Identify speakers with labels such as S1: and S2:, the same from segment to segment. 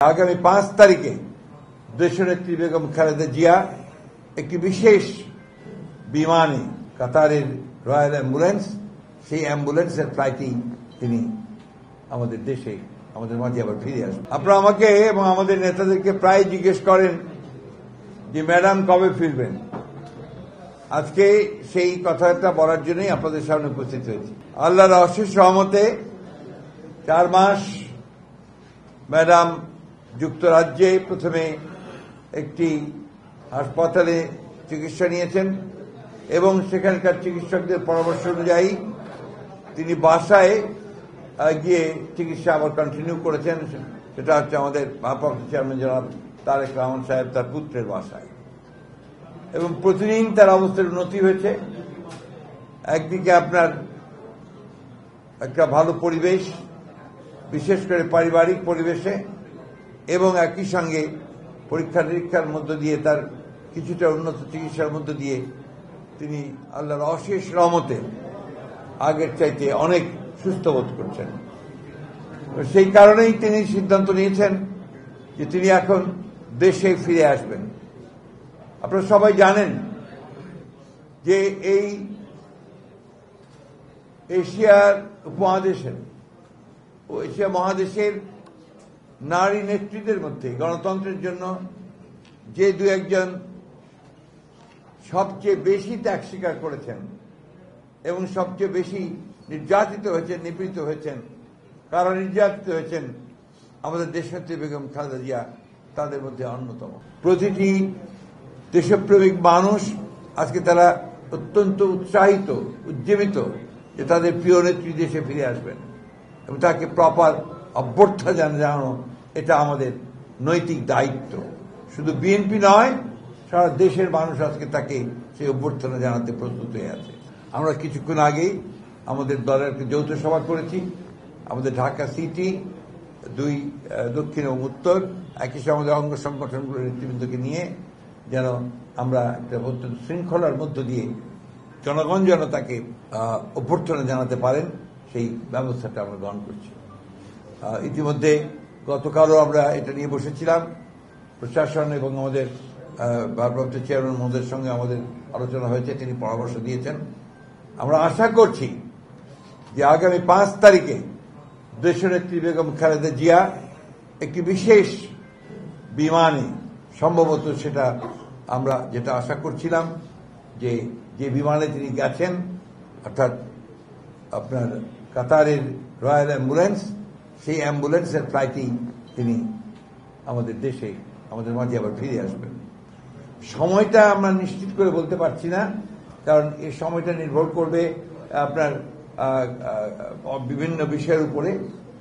S1: আগামী 5 তারিখে দেশনেত্রী বেগম খালেদা জিয়া একটি বিশেষ বিমানে কাতারের রয়্যাল অ্যাম্বুলেন্স, সেই অ্যাম্বুলেন্সের ফ্লাইটেই তিনি আমাদের দেশে আমাদের মাঝে আবার ফিরে আসবেন। আপনারা আমাকে এবং আমাদের নেতাদেরকে প্রায় জিজ্ঞেস করেন যে ম্যাডাম কবে ফিরবেন। আজকে সেই কথাটা বলার জন্যই আপনাদের সামনে উপস্থিত হয়েছি। আল্লাহর অশেষ রহমতে 4 মাস ম্যাডাম যুক্তরাজ্যে প্রথমে একটি হাসপাতালে চিকিৎসা নিয়েছেন এবং সেখানকার চিকিৎসকদের পরামর্শ অনুযায়ী তিনি বাসায় গিয়ে চিকিৎসা আবার কন্টিনিউ করেছেন। সেটা হচ্ছে আমাদের ভারপ্রাপ্ত চেয়ারম্যান জনাব তারেক রহমান সাহেব তার পুত্রের বাসায়, এবং প্রতিদিন তার অবস্থার উন্নতি হয়েছে। একদিকে আপনার একটা ভালো পরিবেশ, বিশেষ করে পারিবারিক পরিবেশে, এবং একই সঙ্গে পরীক্ষা নিরীক্ষার মধ্য দিয়ে তার কিছুটা উন্নত চিকিৎসার মধ্য দিয়ে তিনি আল্লাহর অশেষ রহমতে আগের চাইতে অনেক সুস্থ বোধ করছেন। সেই কারণেই তিনি সিদ্ধান্ত নিয়েছেন যে তিনি এখন দেশে ফিরে আসবেন। আপনারা সবাই জানেন যে এই এশিয়ার উপমহাদেশের ও এশিয়া মহাদেশের নারী নেত্রীদের মধ্যে গণতন্ত্রের জন্য যে 2-1 সবচেয়ে বেশি ত্যাগ স্বীকার করেছেন এবং সবচেয়ে বেশি নির্যাতিত হয়েছেন, নিপীড়িত হয়েছেন, কারা নির্যাতিত হয়েছেন, আমাদের দেশনেত্রী বেগম খালেদা জিয়া তাদের মধ্যে অন্যতম। প্রতিটি দেশপ্রেমিক মানুষ আজকে তারা অত্যন্ত উৎসাহিত, উজ্জীবিত যে তাদের প্রিয় নেত্রী দেশে ফিরে আসবেন এবং তাকে প্রপার অভ্যর্থনা জানানো এটা আমাদের নৈতিক দায়িত্ব। শুধু বিএনপি নয়, সারা দেশের মানুষ আজকে তাকে সেই অভ্যর্থনা জানাতে প্রস্তুত হয়ে আছে। আমরা কিছুক্ষণ আগেই আমাদের দলের একটা যৌথ সভা করেছি। আমাদের ঢাকা সিটি, 2 দক্ষিণ এবং উত্তর, একই সঙ্গে আমাদের অঙ্গ সংগঠনগুলোর নেতৃবৃন্দকে নিয়ে যেন আমরা একটা অত্যন্ত শৃঙ্খলার মধ্য দিয়ে জনগণ যেন তাকে অভ্যর্থনা জানাতে পারেন সেই ব্যবস্থাটা আমরা গ্রহণ করছি। ইতিমধ্যে গতকালও আমরা এটা নিয়ে বসেছিলাম। প্রশাসন এবং আমাদের ভারপ্রাপ্ত চেয়ারম্যান মহোদয়ের সঙ্গে আমাদের আলোচনা হয়েছে, তিনি পরামর্শ দিয়েছেন। আমরা আশা করছি যে আগামী 5 তারিখে দেশনেত্রী বেগম খালেদা জিয়া একটি বিশেষ বিমানে, সম্ভবত সেটা আমরা যেটা আশা করছিলাম যে বিমানে তিনি গেছেন, অর্থাৎ আপনার কাতারের রয়্যাল অ্যাম্বুলেন্স, সেই অ্যাম্বুলেন্সের ফ্লাইটেই তিনি আমাদের দেশে আমাদের মাঝে আবার ফিরে আসবেন। সময়টা আমরা নিশ্চিত করে বলতে পারছি না, কারণ এই সময়টা নির্ভর করবে আপনার বিভিন্ন বিষয়ের উপরে।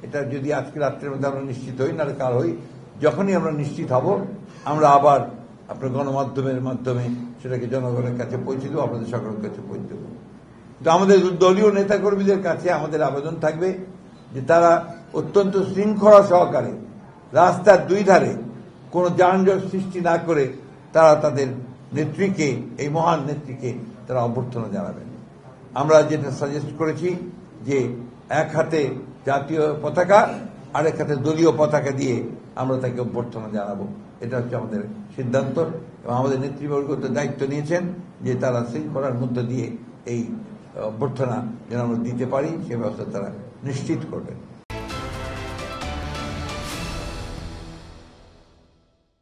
S1: এটা যদি আজকে রাত্রের মধ্যে আমরা নিশ্চিত হই, নাহলে কাল হই, যখনই আমরা নিশ্চিত হব আমরা আবার আপনার গণমাধ্যমের মাধ্যমে সেটাকে জনগণের কাছে পৌঁছে দেবো, আপনাদের সকলের কাছে পৌঁছে দেবো। তো আমাদের দলীয় নেতাকর্মীদের কাছে আমাদের আবেদন থাকবে যে তারা অত্যন্ত শৃঙ্খলা সহকারে রাস্তার 2 ধারে কোনো যানজট সৃষ্টি না করে তারা তাদের নেত্রীকে, এই মহান নেত্রীকে তারা অভ্যর্থনা জানাবেন। আমরা যেটা সাজেস্ট করেছি যে এক হাতে জাতীয় পতাকা, আরেক হাতে দলীয় পতাকা দিয়ে আমরা তাকে অভ্যর্থনা জানাবো। এটা হচ্ছে আমাদের সিদ্ধান্ত, এবং আমাদের নেতৃবর্গ দায়িত্ব নিয়েছেন যে তারা শৃঙ্খলার মধ্য দিয়ে এই অভ্যর্থনা যেন আমরা দিতে পারি সে ব্যবস্থা তারা নিশ্চিত করবেন।